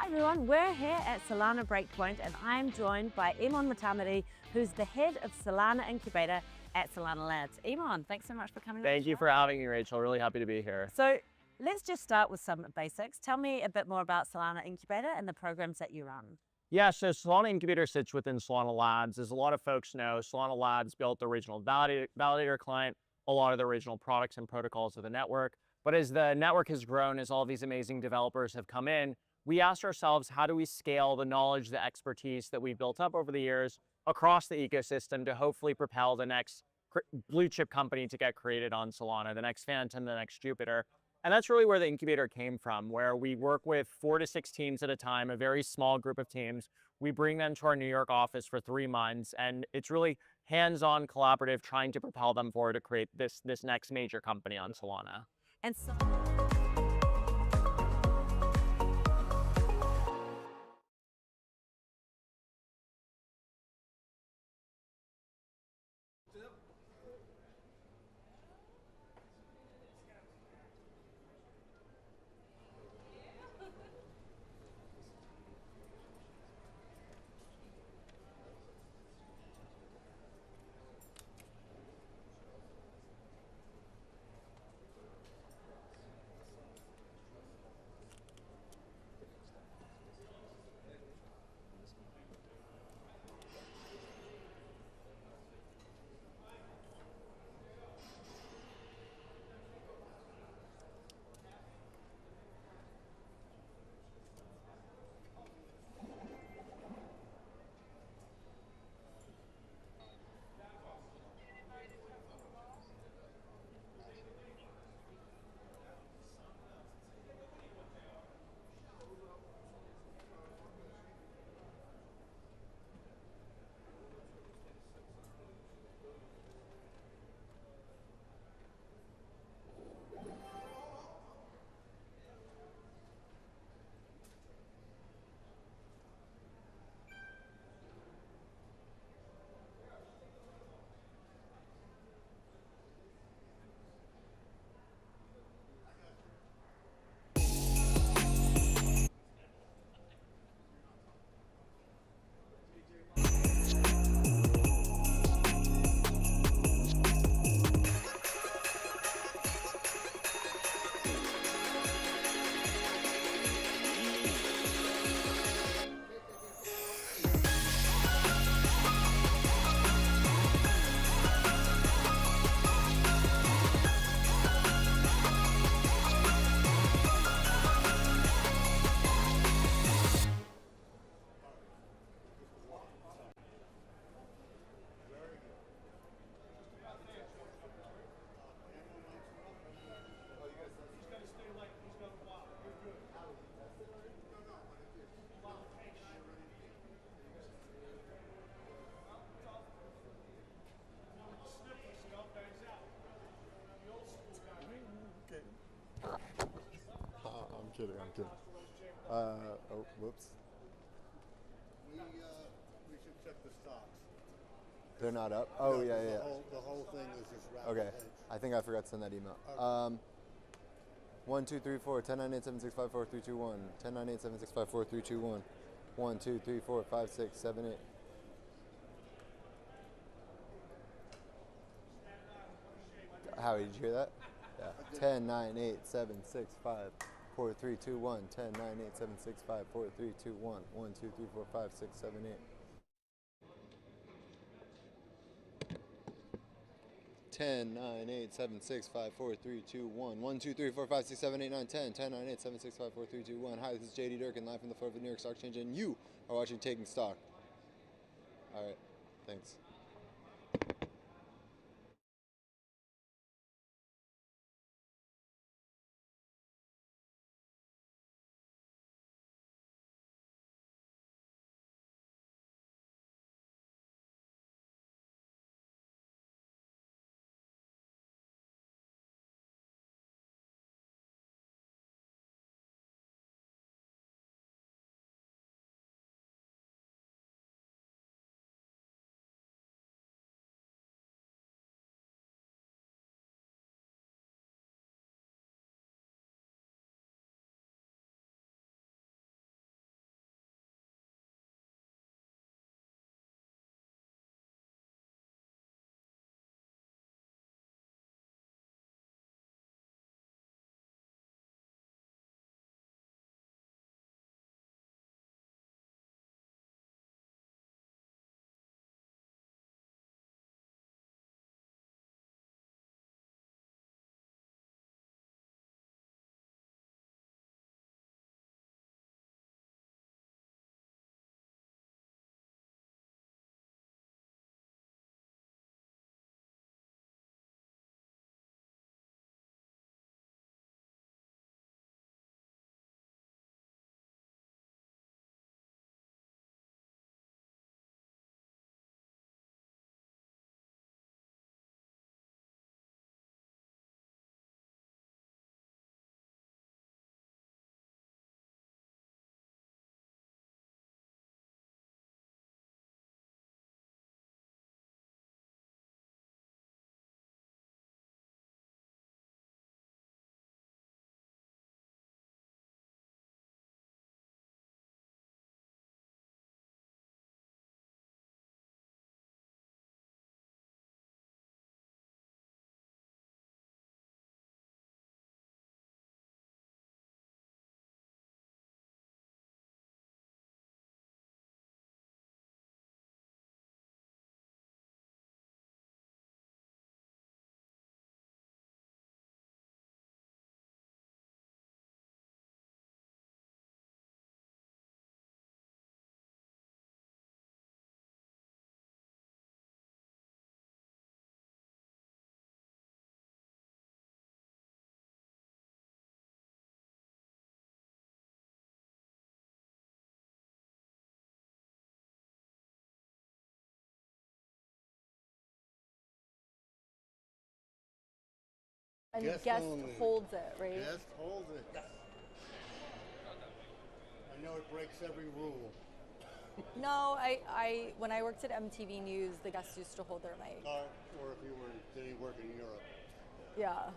everyone, we're here at Solana Breakpoint and I'm joined by Emon Mutamati, who's the head of Solana Incubator at Solana Labs. Emon, thanks so much for coming. Thank you for having me, Rachel. Really happy to be here. So let's just start with some basics. Tell me a bit more about Solana Incubator and the programs that you run. Yeah, so Solana Incubator sits within Solana Labs. As a lot of folks know, Solana Labs built the original validator client, a lot of the original products and protocols of the network. But as the network has grown, as all these amazing developers have come in, we asked ourselves, how do we scale the knowledge, the expertise that we've built up over the years across the ecosystem to hopefully propel the next blue chip company to get created on Solana, the next Phantom, the next Jupiter. And that's really where the incubator came from, where we work with 4 to 6 teams at a time, a very small group of teams. We bring them to our New York office for 3 months, and it's really hands-on collaborative, trying to propel them forward to create this next major company on Solana. And so I'm kidding. Oh, whoops. We should check the stocks. They're not up? Oh, yeah. The whole thing is just rapid Okay. hedge. I think I forgot to send that email. Okay. 1, 2, 3, 4, 10, 9, 8, 7, 6, 5, 4, 3, 2, 1. 10, 9, 8, 7, 6, 5, 4, 3, 2, 1. 1, 2, 3, 4, 5, 6, 7, 8. Howie, did you hear that? Yeah. 10, 9, 8, 7, 6, 5, 4, 3, 2, 1. 10, 9, 8, 7, 6, 5, 4, 3, 2, 1. 1, 2, 3, 4, 5, 6, 7, 8. 10, 9, 8, 7, 6, 5, 4, 3, 2, 1. 1, 2, 3, 4, 5, 6, 7, 8, 9, 10. 10, 9, 8, 7, 6, 5, 4, 3, 2, 1. Hi, this is JD Durkin, live from the floor of the New York Stock Exchange, and you are watching Taking Stock. All right, thanks. And Guest guest only. holds it, right? Guest holds it. I know it breaks every rule. No, when I worked at MTV News, the guests used to hold their mic. Or if you were doing work in Europe. Yeah.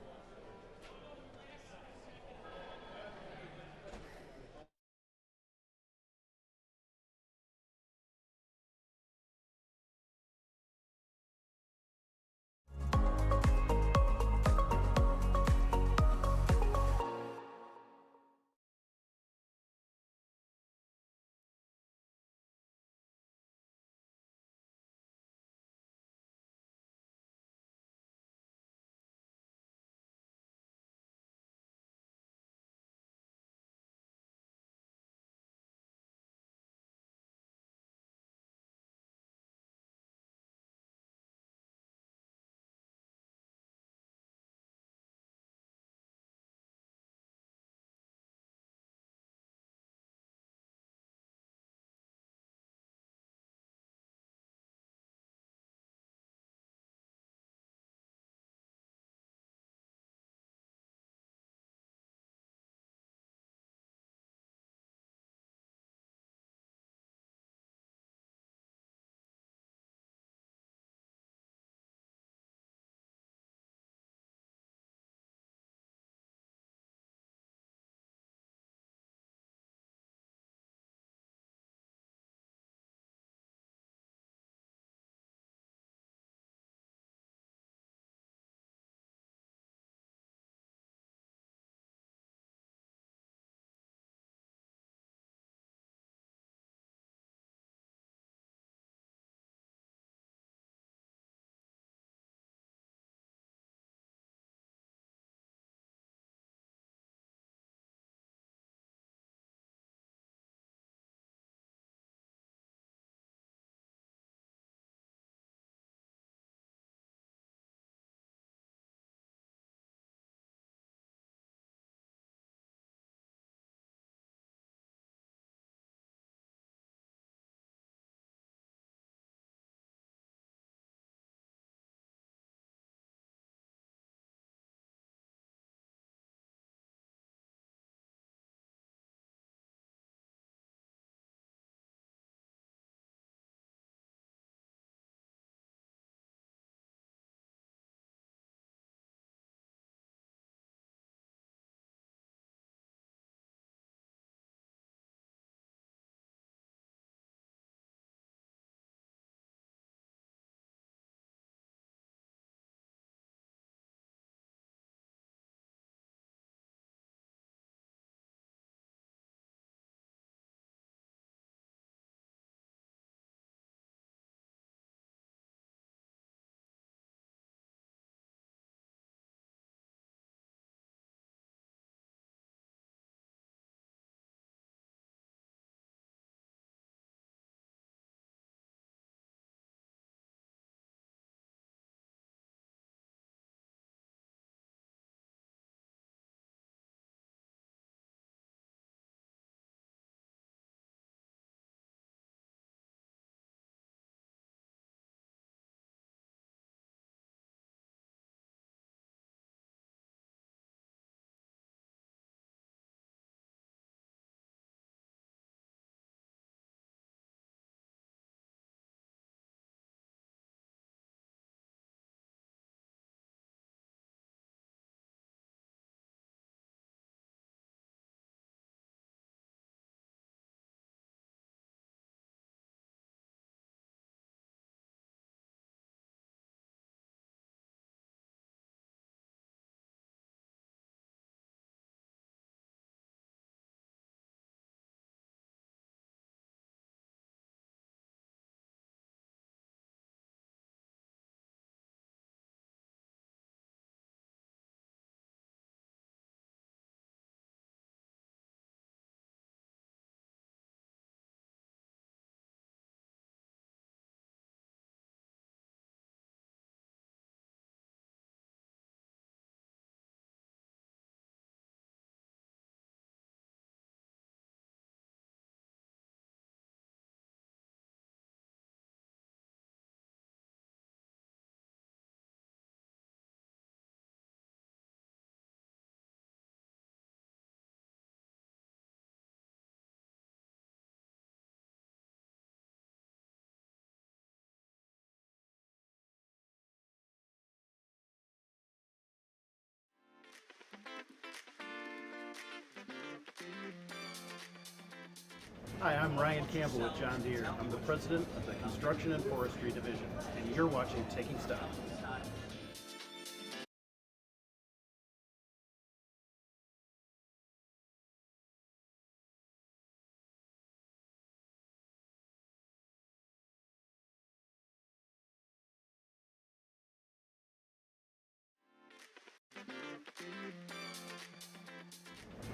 Hi, I'm Ryan Campbell with John Deere. I'm the president of the Construction and Forestry Division, and you're watching Taking Stock.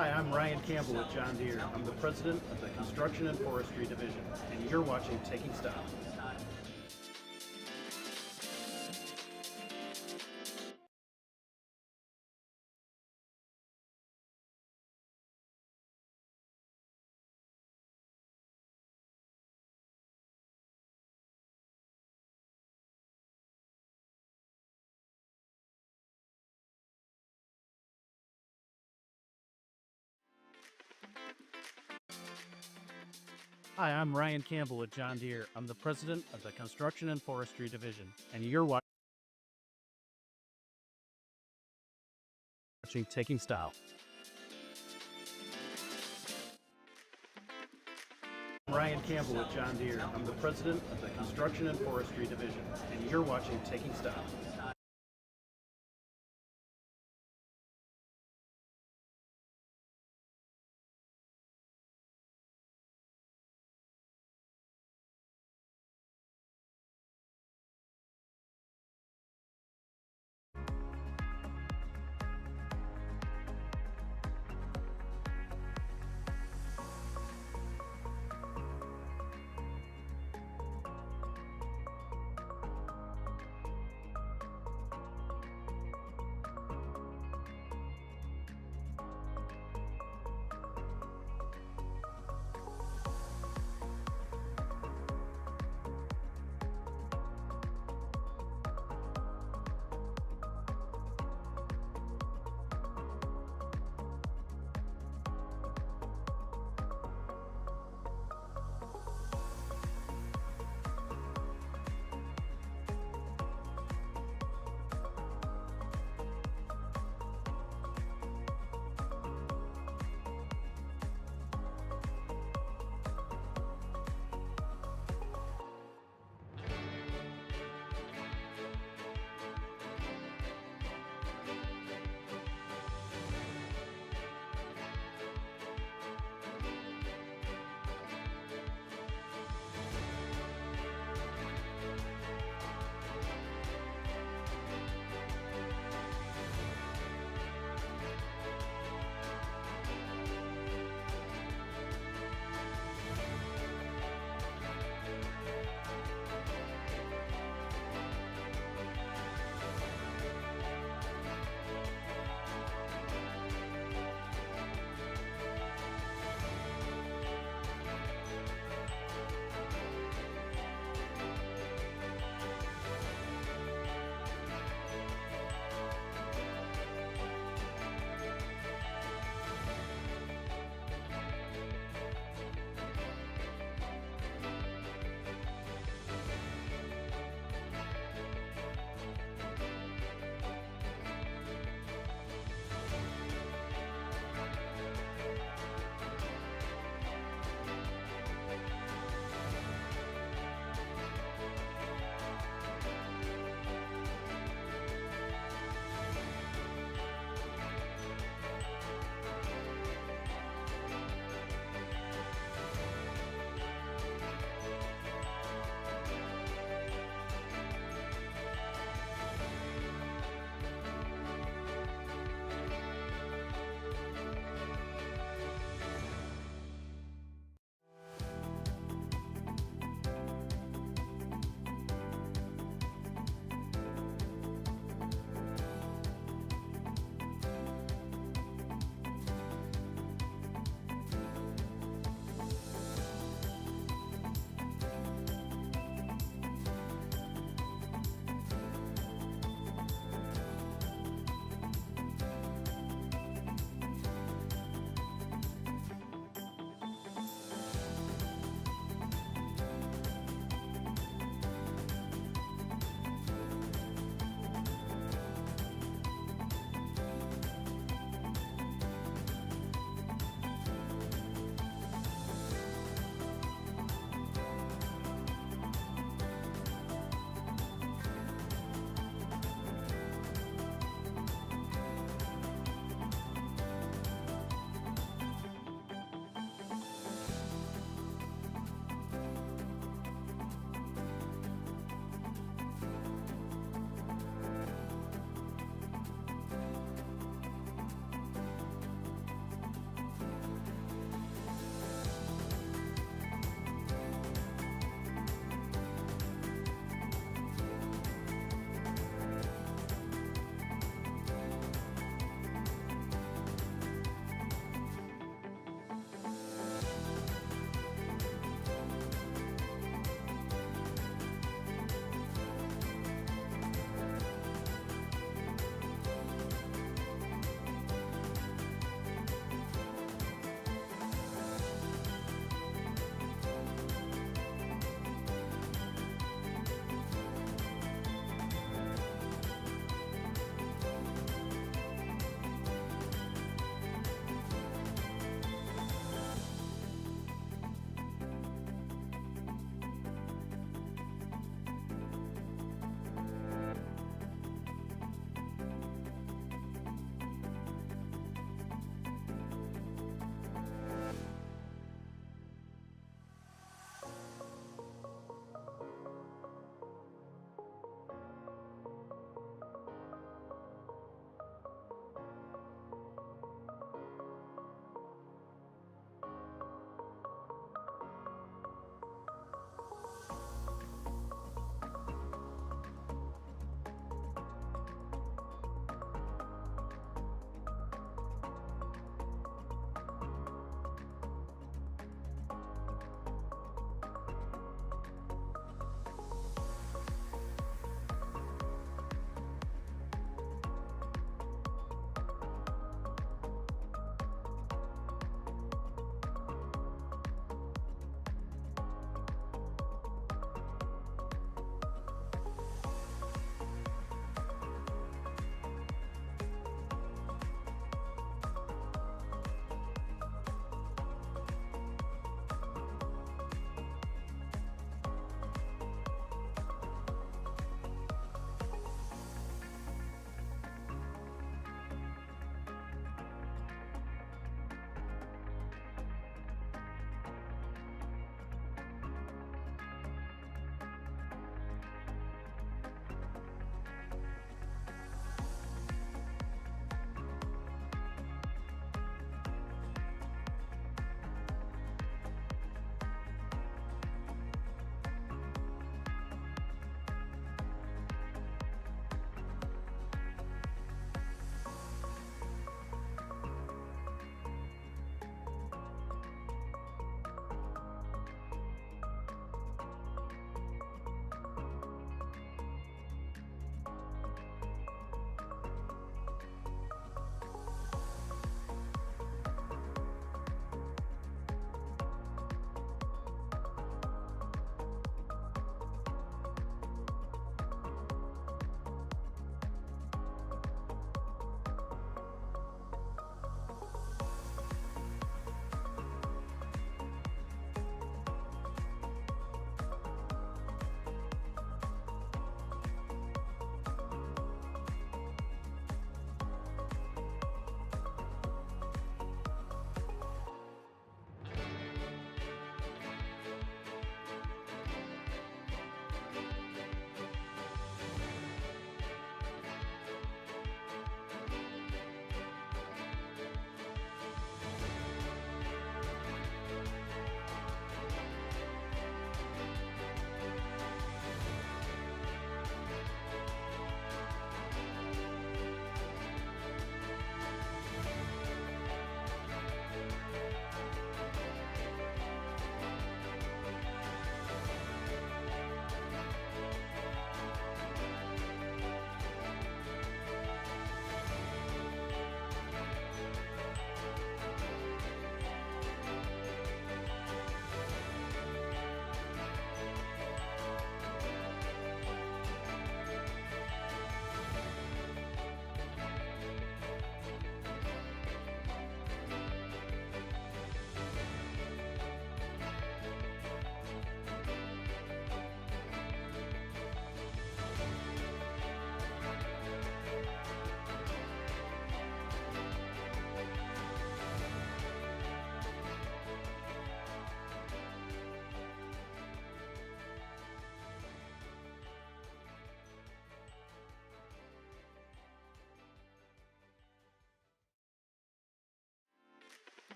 Hi, I'm Ryan Campbell with John Deere. I'm the president of the Construction and Forestry Division, and you're watching Taking Stock. Hi, I'm Ryan Campbell with John Deere. I'm the president of the Construction and Forestry Division, and you're watching Taking Style. I'm Ryan Campbell with John Deere. I'm the president of the Construction and Forestry Division, and you're watching Taking Style.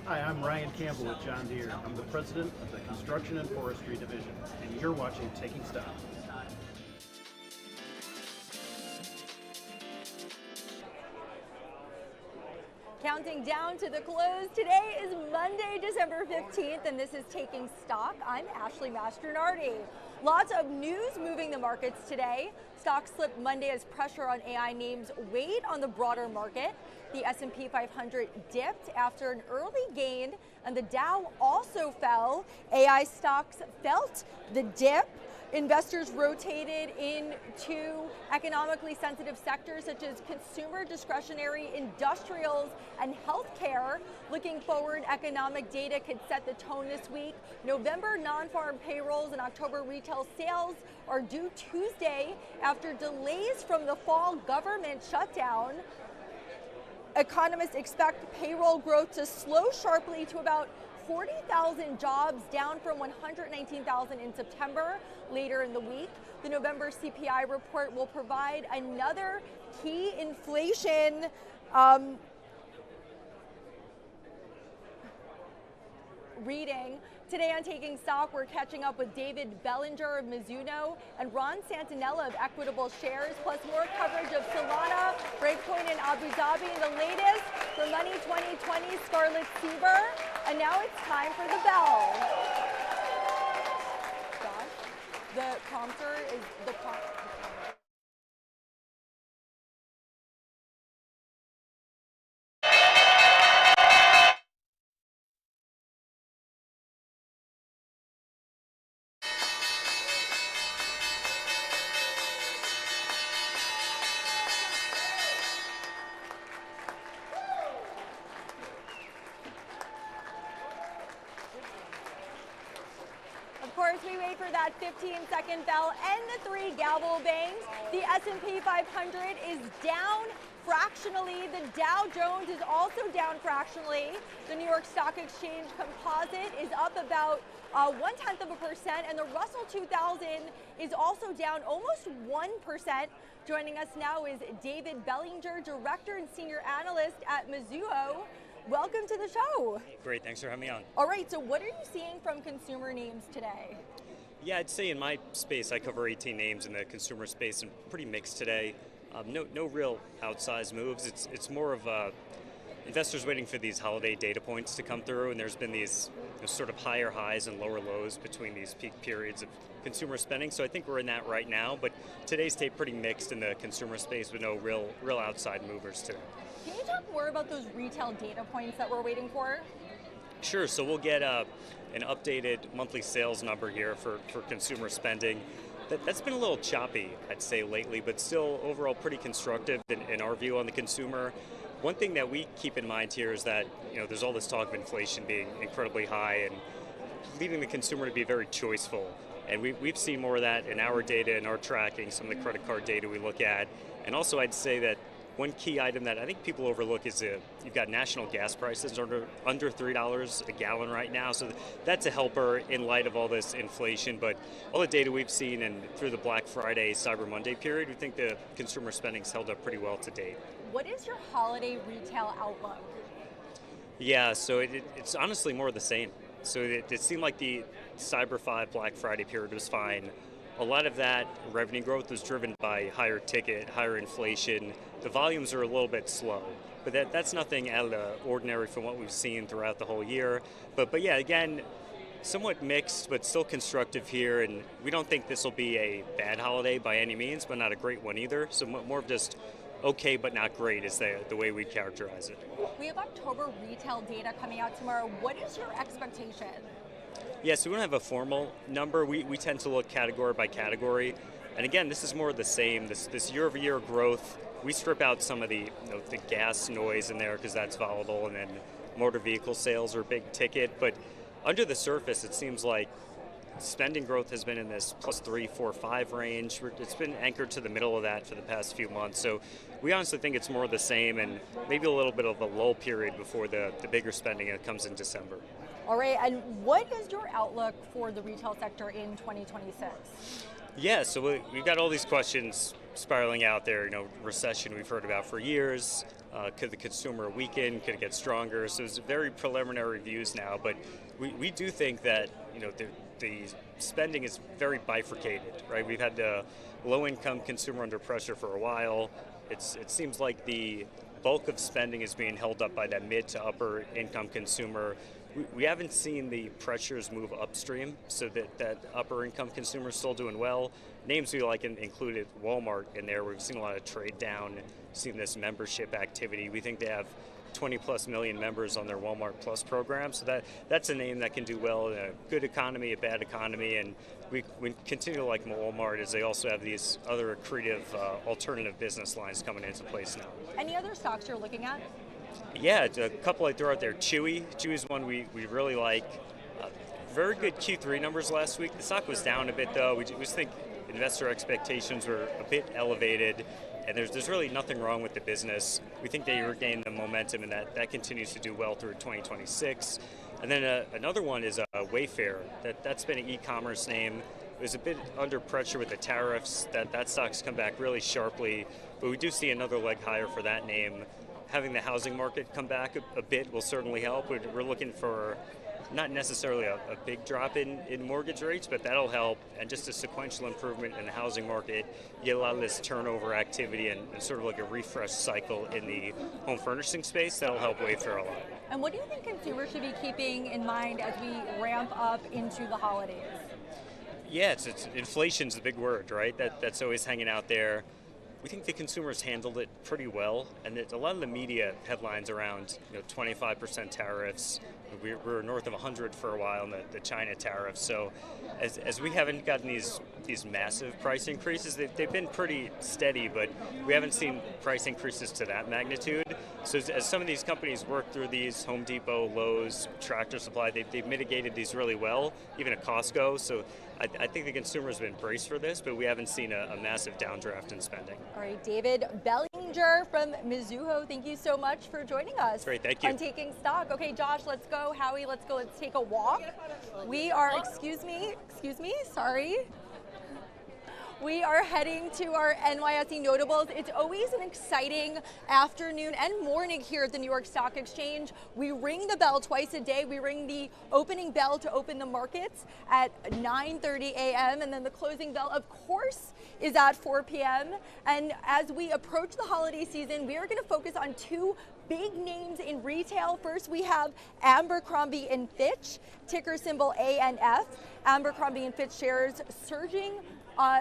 Hi, I'm Ryan Campbell with John Deere. I'm the president of the Construction and Forestry Division, and you're watching Taking Stock. Counting down to the close, today is Monday, December 15th, and this is Taking Stock. I'm Ashley Mastronardi. Lots of news moving the markets today. Stocks slipped Monday as pressure on AI names weighed on the broader market. The S&P 500 dipped after an early gain, and the Dow also fell. AI stocks felt the dip. Investors rotated into economically sensitive sectors such as consumer discretionary, industrials, and healthcare. Looking forward, economic data could set the tone this week. November non-farm payrolls and October retail sales are due Tuesday after delays from the fall government shutdown. Economists expect payroll growth to slow sharply to about 40,000 jobs, down from 119,000 in September. Later in the week, the November CPI report will provide another key inflation reading. Today on Taking Stock, we're catching up with David Bellinger of Mizuno and Ron Santanella of Equitable Shares, plus more coverage of Solana, Breakpoint, and Abu Dhabi. And the latest for Money 2020, Scarlett Sieber. And now it's time for the bell. Josh, the prompter is the prompter. Of course, we wait for that 15-second bell and the 3 gavel bangs. The S&P 500 is down fractionally. The Dow Jones is also down fractionally. The New York Stock Exchange Composite is up about 0.1%, and the Russell 2000 is also down almost 1%. Joining us now is David Bellinger, Director and Senior Analyst at Mizuho. Welcome to the show. Great, thanks for having me on. All right, so what are you seeing from consumer names today? Yeah, I'd say in my space, I cover 18 names in the consumer space, and pretty mixed today. No real outsized moves. It's more of investors waiting for these holiday data points to come through, and there's been these sort of higher highs and lower lows between these peak periods of consumer spending. So I think we're in that right now, but today's stayed pretty mixed in the consumer space with no real outside movers today. Can you talk more about those retail data points that we're waiting for? Sure, so we'll get an updated monthly sales number here for consumer spending. That's been a little choppy, I'd say, lately, but still overall pretty constructive in our view on the consumer. One thing that we keep in mind here is that there's all this talk of inflation being incredibly high and leading the consumer to be very choiceful. And we've seen more of that in our data and our tracking, some of the credit card data we look at. And also I'd say that one key item that I think people overlook is you've got national gas prices under $3 a gallon right now. So that's a helper in light of all this inflation. But all the data we've seen and through the Black Friday, Cyber Monday period, we think the consumer spending's held up pretty well to date. What is your holiday retail outlook? Yeah, so it's honestly more of the same. So it seemed like the Cyber 5 Black Friday period was fine. A lot of that revenue growth was driven by higher ticket, higher inflation. The volumes are a little bit slow, but that's nothing out of the ordinary from what we've seen throughout the whole year. But yeah, again, somewhat mixed, but still constructive here, and we don't think this will be a bad holiday by any means, but not a great one either. So more of just okay, but not great is the way we'd characterize it. We have October retail data coming out tomorrow. What is your expectation? Yeah, so we don't have a formal number. We tend to look category by category. And again, this is more of the same. This year-over-year growth, we strip out some of the gas noise in there because that's volatile, and then motor vehicle sales are big ticket. But under the surface, it seems like spending growth has been in this +3, 4, 5 range. It's been anchored to the middle of that for the past few months. So we honestly think it's more of the same and maybe a little bit of a lull period before the bigger spending that comes in December. All right, and what is your outlook for the retail sector in 2026? Yeah, so we've got all these questions spiraling out there. Recession we've heard about for years. Could the consumer weaken? Could it get stronger? So it's very preliminary views now, but we do think that the spending is very bifurcated, right? We've had the low-income consumer under pressure for a while. It seems like the bulk of spending is being held up by that mid to upper income consumer. We haven't seen the pressures move upstream, so that upper income consumer is still doing well. Names we like included Walmart in there. We've seen a lot of trade down, seen this membership activity. We think they have 20 plus million members on their Walmart Plus program, so that's a name that can do well in a good economy, a bad economy, and we continue to like Walmart as they also have these other accretive alternative business lines coming into place now. Any other stocks you're looking at? Yeah, a couple I throw out there. Chewy. Chewy's one we really like. Very good Q3 numbers last week. The stock was down a bit though. We just think investor expectations were a bit elevated, and there's really nothing wrong with the business. We think they regained the momentum, and that continues to do well through 2026. And then another one is Wayfair. That's been an e-commerce name. It was a bit under pressure with the tariffs. That stock's come back really sharply, but we do see another leg higher for that name. Having the housing market come back a bit will certainly help. We're looking for not necessarily a big drop in mortgage rates, but that'll help, and just a sequential improvement in the housing market. You get a lot of this turnover activity and sort of like a refresh cycle in the home furnishing space. That'll help Wayfair a lot. And what do you think consumers should be keeping in mind as we ramp up into the holidays? Yeah, it's inflation's the big word, right? That's always hanging out there. We think the consumers handled it pretty well, and a lot of the media headlines around 25% tariffs. We were north of 100 for a while in the China tariffs. So as we haven't gotten these massive price increases, they've been pretty steady, but we haven't seen price increases to that magnitude. So as some of these companies work through these, Home Depot, Lowe's, Tractor Supply, they've mitigated these really well, even at Costco. So I think the consumers have been braced for this, but we haven't seen a massive downdraft in spending. All right, David Bellinger from Mizuho, thank you so much for joining us. Great, thank you. On Taking Stock. Okay, Josh, let's go. Howie, let's go. Let's take a walk. We are, excuse me, sorry. We are heading to our NYSE notables. It's always an exciting afternoon and morning here at the New York Stock Exchange. We ring the bell twice a day. We ring the opening bell to open the markets at 9:30 a.m. and then the closing bell, of course, is at 4 p.m. And as we approach the holiday season, we are going to focus on two big names in retail. First, we have Abercrombie & Fitch, ticker symbol ANF. Abercrombie & Fitch shares surging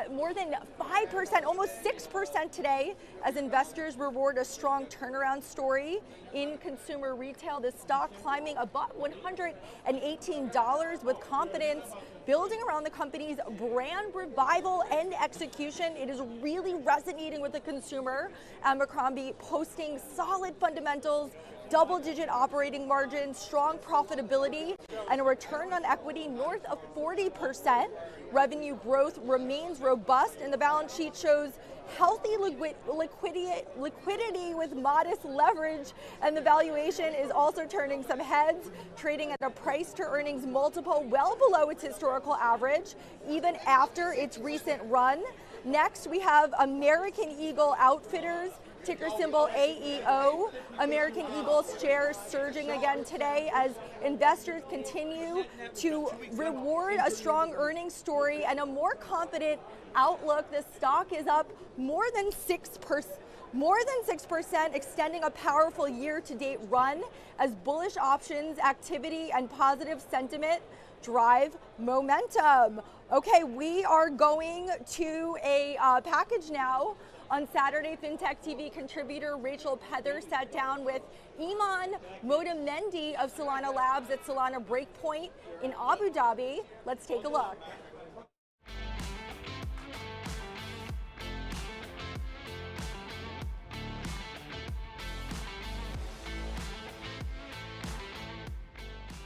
more than 5%, almost 6% today, as investors reward a strong turnaround story in consumer retail. The stock climbing above $118 with confidence building around the company's brand revival and execution. It is really resonating with the consumer. Abercrombie posting solid fundamentals, double-digit operating margins, strong profitability, and a return on equity north of 40%. Revenue growth remains robust, and the balance sheet shows healthy liquidity with modest leverage, and the valuation is also turning some heads, trading at a price to earnings multiple well below its historical average, even after its recent run. Next, we have American Eagle Outfitters, ticker symbol AEO. American Eagle's shares surging again today as investors continue to reward a strong earnings story and a more confident outlook. The stock is up more than 6%, extending a powerful year-to-date run as bullish options activity and positive sentiment drive momentum. Okay, we are going to a package now. On Saturday, FinTech TV contributor Rachel Pether sat down with Iman Modamendi of Solana Labs at Solana Breakpoint in Abu Dhabi. Let's take a look.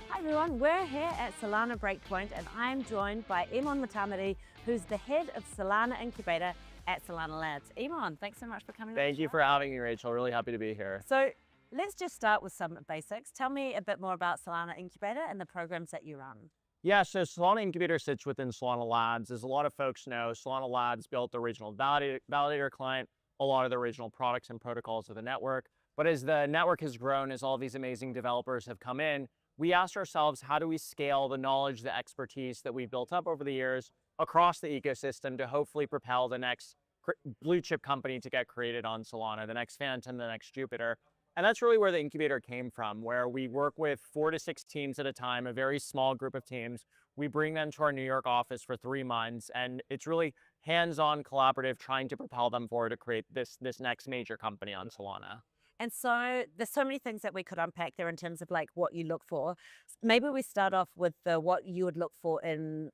Hi everyone, we're here at Solana Breakpoint and I'm joined by Iman Motamedi, who's the head of Solana Incubator at Solana Labs. Iman, thanks so much for coming. Thank you for having me, Rachel. Really happy to be here. So let's just start with some basics. Tell me a bit more about Solana Incubator and the programs that you run. Yeah, so Solana Incubator sits within Solana Labs. As a lot of folks know, Solana Labs built the original validator client, a lot of the original products and protocols of the network. But as the network has grown, as all these amazing developers have come in, we asked ourselves, how do we scale the knowledge, the expertise that we've built up over the years across the ecosystem to hopefully propel the next blue chip company to get created on Solana, the next Phantom, the next Jupiter. And that's really where the incubator came from, where we work with 4 to 6 teams at a time, a very small group of teams. We bring them to our New York office for 3 months, and it's really hands-on collaborative, trying to propel them forward to create this next major company on Solana. And so there's so many things that we could unpack there in terms of like what you look for. Maybe we start off with what you would look for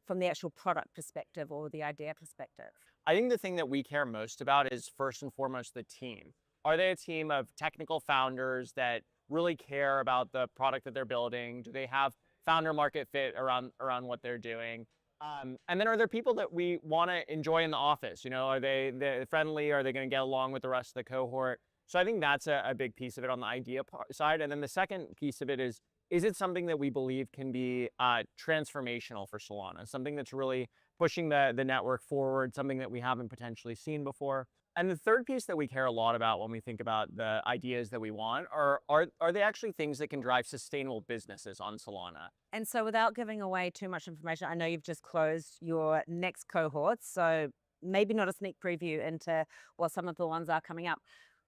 from the actual product perspective or the idea perspective. I think the thing that we care most about is first and foremost the team. Are they a team of technical founders that really care about the product that they're building? Do they have founder market fit around what they're doing? And then are there people that we want to enjoy in the office? You know, are they friendly? Are they going to get along with the rest of the cohort? So I think that's a big piece of it on the idea side. And then the second piece of it is it something that we believe can be transformational for Solana? Something that's really pushing the network forward, something that we haven't potentially seen before. And the third piece that we care a lot about when we think about the ideas that we want are they actually things that can drive sustainable businesses on Solana? And so without giving away too much information, I know you've just closed your next cohort, so maybe not a sneak preview into what some of the ones are coming up,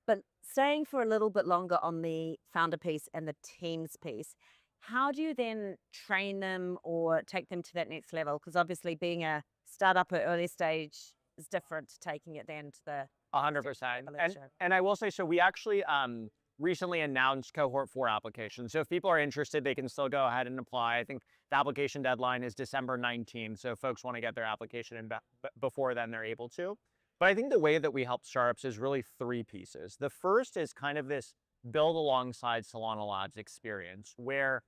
but staying for a little bit longer on the founder piece and the teams piece, how do you then train them or take them to that next level? Because obviously being a startup at early stage is different to taking it then to the 100%. And I will say, so we actually recently announced Cohort 4 applications. So if people are interested, they can still go ahead and apply. I think the application deadline is December 19th. So if folks want to get their application in before then, they're able to. But I think the way that we help startups is really 3 pieces. The first is kind of this build alongside Solana Labs experience, where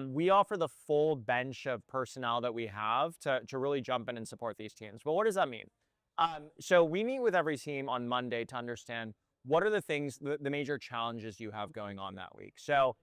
we offer the full bench of personnel that we have to really jump in and support these teams. But what does that mean? So we meet with every team on Monday to understand what are the things, the major challenges you have going on that week. So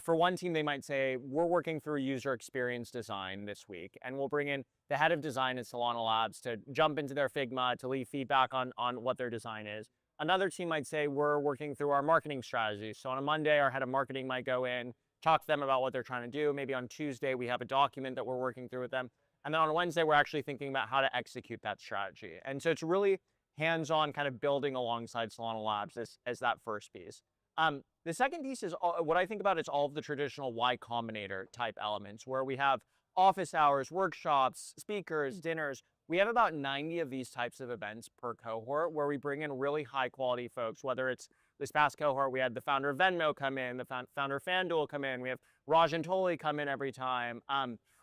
for one team, they might say, we're working through user experience design this week, and we'll bring in the head of design at Solana Labs to jump into their Figma to leave feedback on what their design is. Another team might say, we're working through our marketing strategy. So on a Monday, our head of marketing might go in, talk to them about what they're trying to do. Maybe on Tuesday, we have a document that we're working through with them. And then on Wednesday, we're actually thinking about how to execute that strategy. And so it's really hands-on kind of building alongside Solana Labs as that first piece. The second piece is what I think about is all of the traditional Y Combinator type elements, where we have office hours, workshops, speakers, dinners. We have about 90 of these types of events per cohort where we bring in really high quality folks, whether it's this past cohort, we had the founder of Venmo come in, the founder of FanDuel come in, we have Rajan Toli come in every time.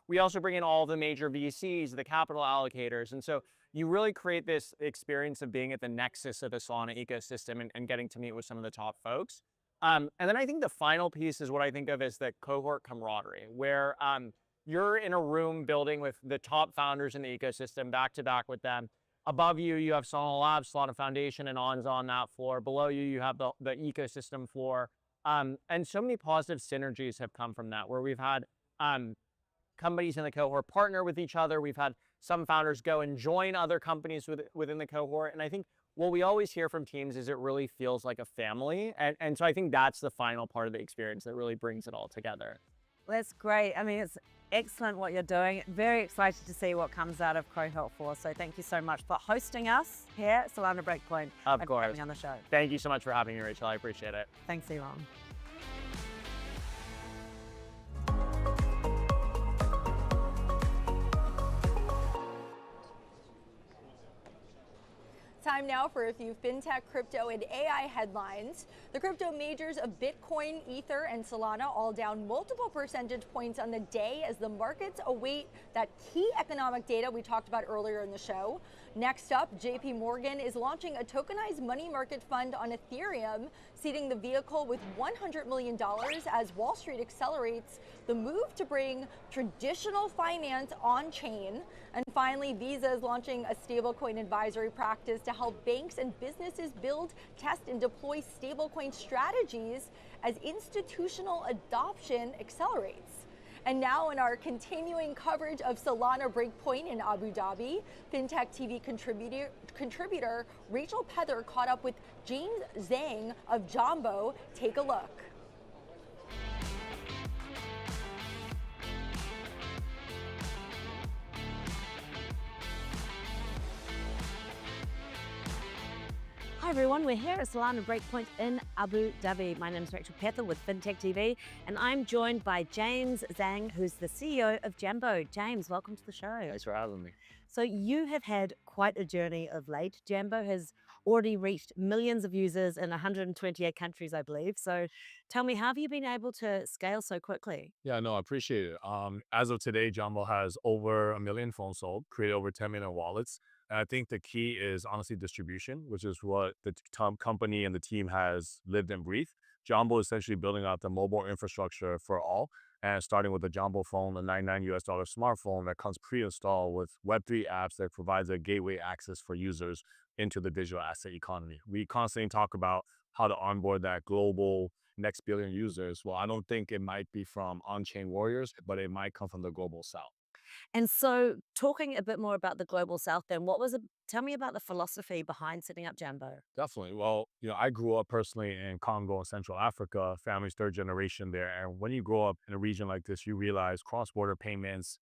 We also bring in all the major VCs, the capital allocators. And so you really create this experience of being at the nexus of the Solana ecosystem and getting to meet with some of the top folks. And then I think the final piece is what I think of as the cohort camaraderie, where you're in a room building with the top founders in the ecosystem, back to back with them. Above you, you have Solana Labs, Solana Foundation, and ONS on that floor. Below you, you have the ecosystem floor. And so many positive synergies have come from that, where we've had companies in the cohort partner with each other. We've had some founders go and join other companies within the cohort. And I think what we always hear from teams is it really feels like a family. And so I think that's the final part of the experience that really brings it all together. That's great. I mean, it's excellent what you're doing. Very excited to see what comes out of Cohort 4. So thank you so much for hosting us here at Solana Breakpoint. Of and course. for coming on the show. Thank you so much for having me, Rachel. I appreciate it. Thanks, Elon. Time now for a few fintech, crypto, and AI headlines. The crypto majors of Bitcoin, Ether, and Solana all down multiple percentage points on the day as the markets await that key economic data we talked about earlier in the show. Next up, JP Morgan is launching a tokenized money market fund on Ethereum, seeding the vehicle with $100 million as Wall Street accelerates the move to bring traditional finance on-chain. And finally, Visa is launching a stablecoin advisory practice to help banks and businesses build, test, and deploy stablecoin strategies as institutional adoption accelerates. And now in our continuing coverage of Solana Breakpoint in Abu Dhabi, FinTech TV contributor Rachel Pether caught up with James Zhang of Jumbo. Take a look. Hi everyone, we're here at Solana Breakpoint in Abu Dhabi. My name is Rachel Pether with FinTech TV, and I'm joined by James Zhang, who's the CEO of Jumbo. James, welcome to the show. Thanks for having me. So you have had quite a journey of late. Jumbo has already reached millions of users in 128 countries, I believe. So tell me, how have you been able to scale so quickly? Yeah, no, I appreciate it. As of today, Jumbo has over 1 million phones sold, created over 10 million wallets. And I think the key is honestly distribution, which is what the company and the team has lived and breathed. Jumbo is essentially building out the mobile infrastructure for all, and starting with the Jumbo phone, the $99 smartphone that comes pre-installed with Web3 apps that provides a gateway access for users into the digital asset economy. We constantly talk about how to onboard that global next billion users. Well, I don't think it might be from on-chain warriors, but it might come from the global south. And so talking a bit more about the Global South then, tell me about the philosophy behind setting up Jumbo. Definitely. Well, I grew up personally in Congo and Central Africa, family's third generation there. And when you grow up in a region like this, you realize cross-border payments,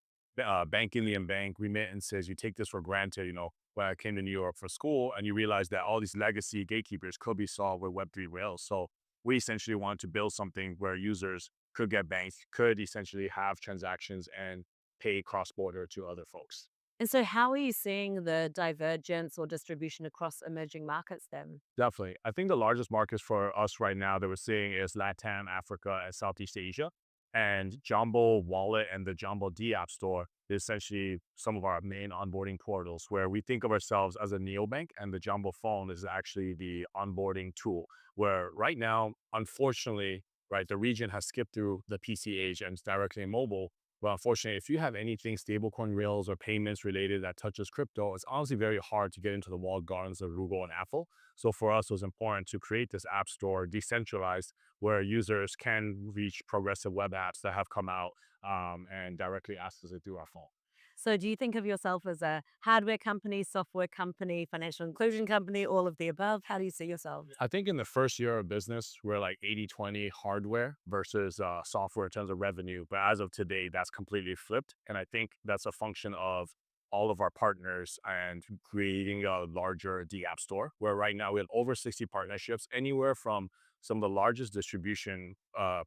banking the bank, remittances, you take this for granted. When I came to New York for school, and you realize that all these legacy gatekeepers could be solved with Web3 Rails. So we essentially wanted to build something where users could get banked, could essentially have transactions and pay cross-border to other folks. And so how are you seeing the divergence or distribution across emerging markets then? Definitely. I think the largest markets for us right now that we're seeing is LATAM, Africa, and Southeast Asia. And Jumbo Wallet and the Jumbo D App Store is essentially some of our main onboarding portals, where we think of ourselves as a neobank, and the Jumbo phone is actually the onboarding tool, where right now, unfortunately, the region has skipped through the PC age and it's directly in mobile. Well, unfortunately, if you have anything stablecoin rails or payments related that touches crypto, it's honestly very hard to get into the walled gardens of Google and Apple. So for us, it was important to create this app store, decentralized, where users can reach progressive web apps that have come out and directly access it through our phone. So do you think of yourself as a hardware company, software company, financial inclusion company, all of the above? How do you see yourself? I think in the first year of business, we're like 80-20 hardware versus software in terms of revenue. But as of today, that's completely flipped. And I think that's a function of all of our partners and creating a larger D App Store, where right now we have over 60 partnerships, anywhere from some of the largest distribution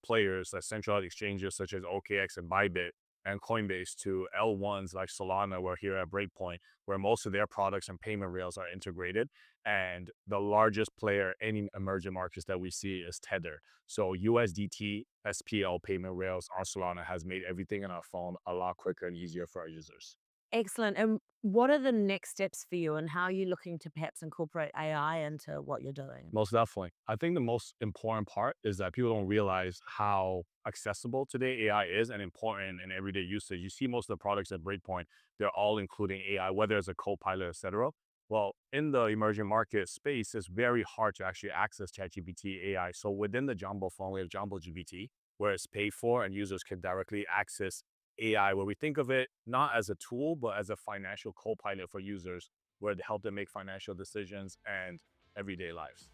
players like centralized exchanges such as OKX and Bybit, and Coinbase, to L1s like Solana. We're here at Breakpoint, where most of their products and payment rails are integrated. And the largest player in emerging markets that we see is Tether. So USDT, SPL payment rails on Solana has made everything in our phone a lot quicker and easier for our users. Excellent. And what are the next steps for you, and how are you looking to perhaps incorporate AI into what you're doing? Most definitely. I think the most important part is that people don't realize how accessible today AI is and important in everyday usage. You see most of the products at Breakpoint, they're all including AI, whether it's a co-pilot, etc. Well, in the emerging market space, it's very hard to actually access ChatGPT AI. So within the Jumbo phone, we have Jumbo GPT, where it's paid for and users can directly access AI, where we think of it not as a tool, but as a financial co-pilot for users, where to help them make financial decisions and everyday lives.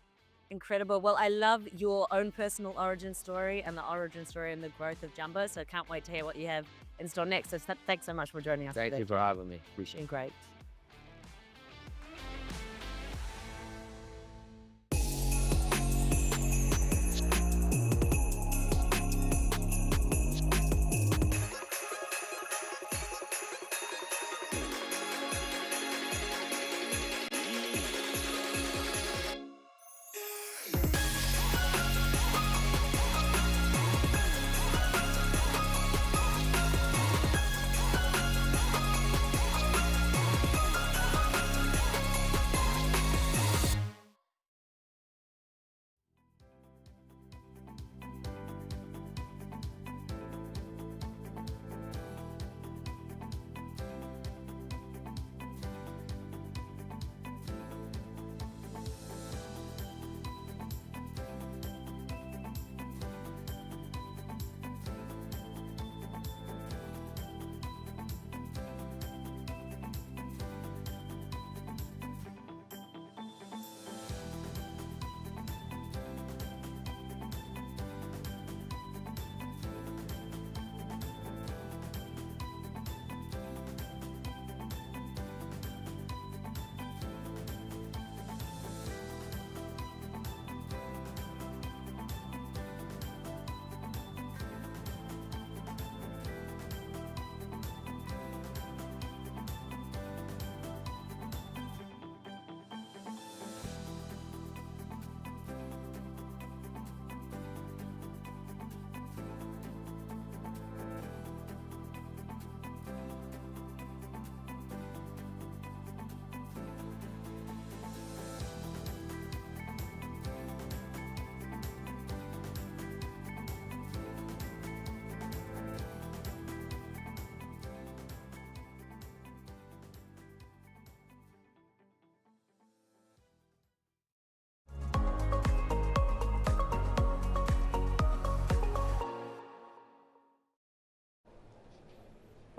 Incredible. Well, I love your own personal origin story and the origin story and the growth of Jumbo. So I can't wait to hear what you have in store next. So thanks so much for joining us. Thank you for having me. Appreciate it. Been great.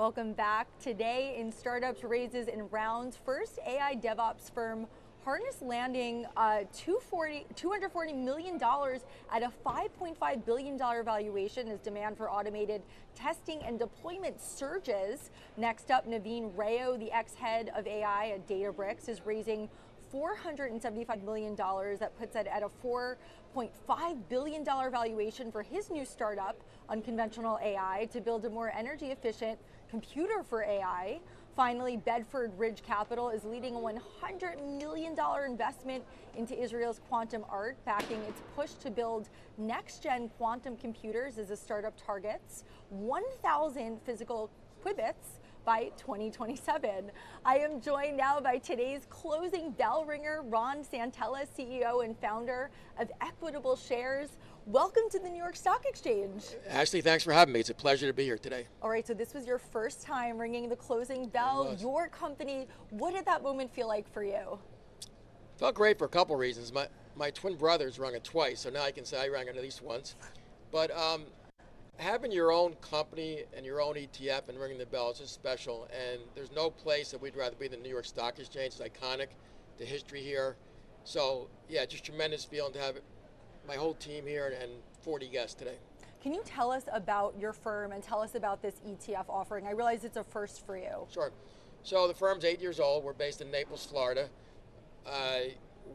Welcome back. Today in Startups Raises and Rounds, first AI DevOps firm Harness landing $240 million at a $5.5 billion valuation as demand for automated testing and deployment surges. Next up, Naveen Rao, the ex-head of AI at Databricks, is raising $475 million. That puts it at a $4.5 billion valuation for his new startup, Unconventional AI, to build a more energy efficient computer for AI. Finally, Bedford Ridge Capital is leading a $100 million investment into Israel's Quantum Art, backing its push to build next-gen quantum computers as the startup targets 1,000 physical qubits by 2027. I am joined now by today's closing bell ringer, Ron Santella, CEO and founder of Equitable Shares. Welcome to the New York Stock Exchange. Ashley, thanks for having me. It's a pleasure to be here today. All right, so this was your first time ringing the closing bell, your company. What did that moment feel like for you? Felt great for a couple reasons. My twin brothers rung it twice, so now I can say I rang it at least once. But having your own company and your own ETF and ringing the bell is just special. And there's no place that we'd rather be than the New York Stock Exchange. It's iconic, the history here. So yeah, just tremendous feeling to have my whole team here and 40 guests today. Can you tell us about your firm and tell us about this ETF offering? I realize it's a first for you. Sure. So the firm's 8 years old. We're based in Naples, Florida.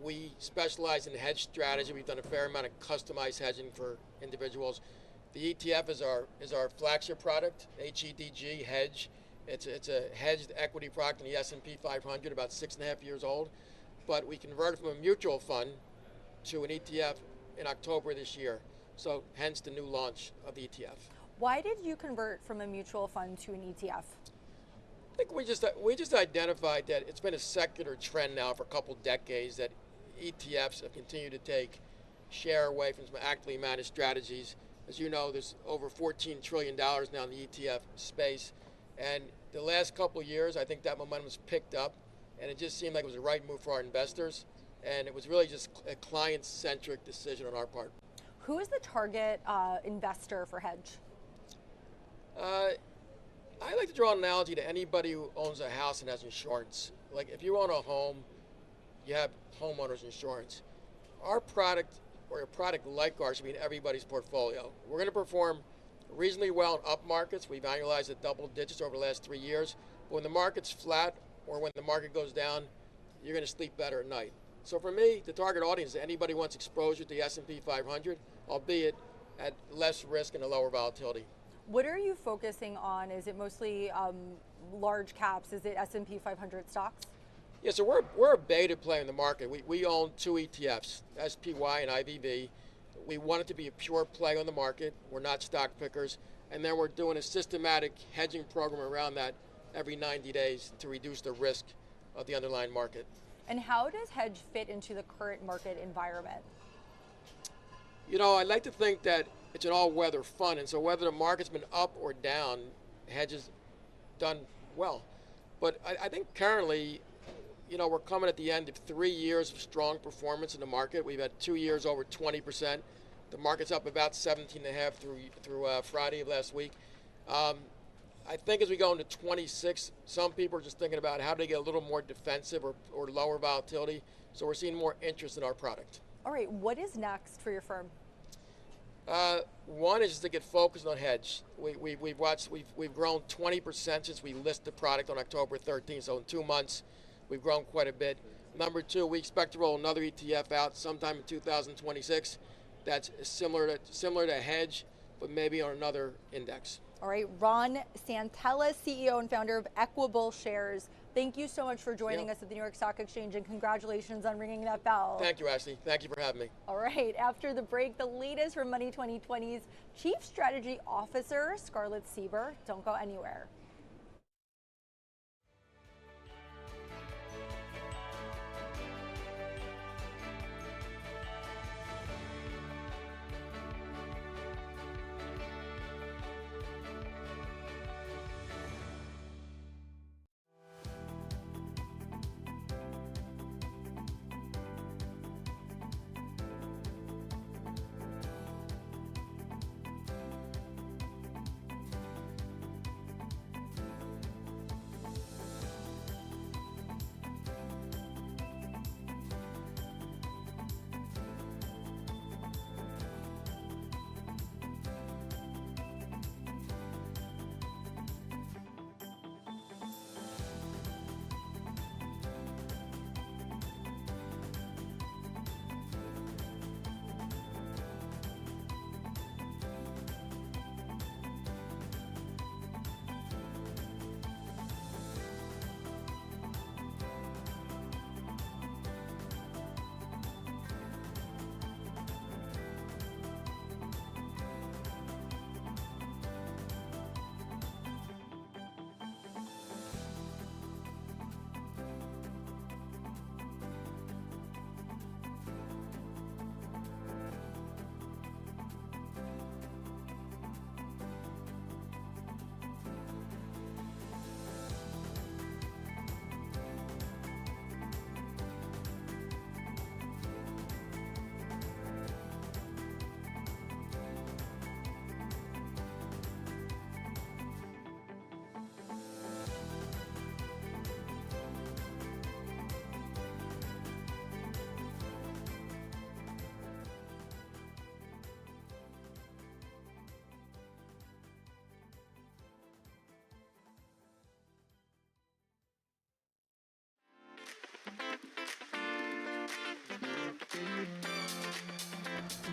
We specialize in hedge strategy. We've done a fair amount of customized hedging for individuals. The ETF is our flagship product, HEDG, Hedge. It's a hedged equity product in the S&P 500, about 6.5 years old. But we converted from a mutual fund to an ETF in October this year. So hence the new launch of the ETF. Why did you convert from a mutual fund to an ETF? I think we just identified that it's been a secular trend now for a couple decades that ETFs have continued to take share away from some actively managed strategies. As you know, there's over $14 trillion now in the ETF space. And the last couple of years, I think that momentum has picked up, and it just seemed like it was the right move for our investors. And it was really just a client-centric decision on our part. Who is the target investor for Hedge? I like to draw an analogy to anybody who owns a house and has insurance. Like if you own a home, you have homeowners insurance. Our product, or a product like ours, should be in everybody's portfolio. We're going to perform reasonably well in up markets. We've annualized at double digits over the last 3 years. But when the market's flat or when the market goes down, you're going to sleep better at night. So for me, the target audience is anybody who wants exposure to the S&P 500, albeit at less risk and a lower volatility. What are you focusing on? Is it mostly large caps? Is it S&P 500 stocks? Yeah, so we're a beta player in the market. We own 2 ETFs, SPY and IVV. We want it to be a pure play on the market. We're not stock pickers. And then we're doing a systematic hedging program around that every 90 days to reduce the risk of the underlying market. And how does Hedge fit into the current market environment? You know, I like to think that it's an all-weather fund, and so whether the market's been up or down, Hedge has done well. But I think currently, you know, we're coming at the end of 3 years of strong performance in the market. We've had 2 years over 20%. The market's up about 17.5 through Friday of last week. I think as we go into 26, some people are just thinking about how do they get a little more defensive or lower volatility. So we're seeing more interest in our product. All right, what is next for your firm? One is just to get focused on Hedge. We've grown 20% since we listed the product on October 13th. So in 2 months, we've grown quite a bit. Number 2, we expect to roll another ETF out sometime in 2026. That's similar to Hedge, but maybe on another index. All right, Ron Santella, CEO and founder of Equitable Shares. Thank you so much for joining us at the New York Stock Exchange, and congratulations on ringing that bell. Thank you, Ashley. Thank you for having me. All right, after the break, the latest from Money 2020's Chief Strategy Officer, Scarlett Sieber. Don't go anywhere.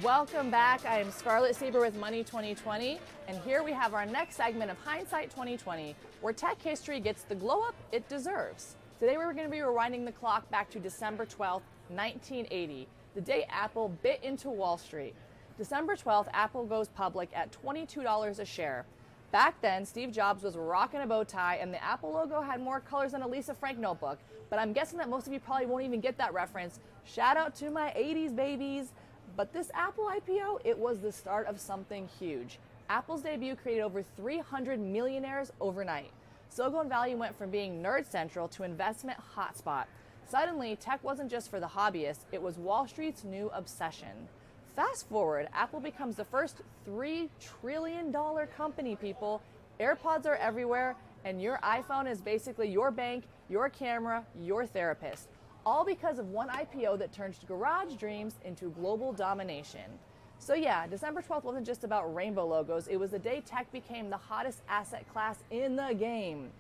Welcome back. I am Scarlett Saber with Money 2020, and here we have our next segment of Hindsight 2020, where tech history gets the glow up it deserves. Today we're going to be rewinding the clock back to December 12th, 1980, the day Apple bit into Wall Street. December 12th, Apple goes public at $22 a share. Back then, Steve Jobs was rocking a bow tie, and the Apple logo had more colors than a Lisa Frank notebook, but I'm guessing that most of you probably won't even get that reference. Shout out to my 80s babies. But this Apple IPO, it was the start of something huge. Apple's debut created over 300 millionaires overnight. Silicon Valley went from being nerd central to investment hotspot. Suddenly, tech wasn't just for the hobbyists, it was Wall Street's new obsession. Fast forward, Apple becomes the first $3 trillion company, people. AirPods are everywhere, and your iPhone is basically your bank, your camera, your therapist. All because of one IPO that turned garage dreams into global domination. So yeah, December 12th wasn't just about rainbow logos, it was the day tech became the hottest asset class in the game.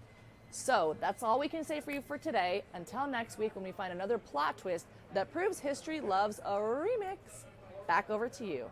So that's all we can say for you for today. Until next week when we find another plot twist that proves history loves a remix. Back over to you.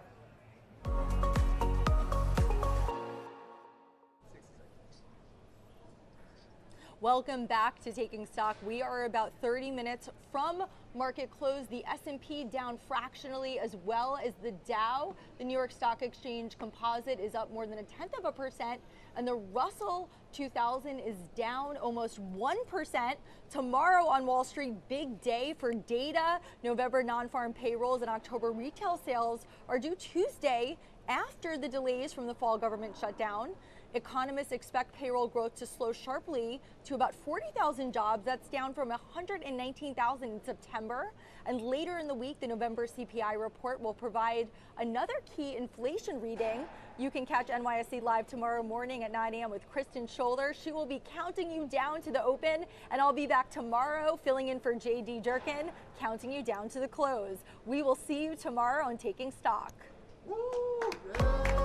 Welcome back to Taking Stock. We are about 30 minutes from market close. The S&P down fractionally, as well as the Dow. The New York Stock Exchange Composite is up more than 0.1%, and the Russell 2000 is down almost 1%. Tomorrow on Wall Street, big day for data. November non-farm payrolls and October retail sales are due Tuesday after the delays from the fall government shutdown. Economists expect payroll growth to slow sharply to about 40,000 jobs. That's down from 119,000 in September. And later in the week, the November CPI report will provide another key inflation reading. You can catch NYSE Live tomorrow morning at 9 a.m. with Kristen Scholler. She will be counting you down to the open, and I'll be back tomorrow filling in for JD Durkin, counting you down to the close. We will see you tomorrow on Taking Stock. Woo! Yeah.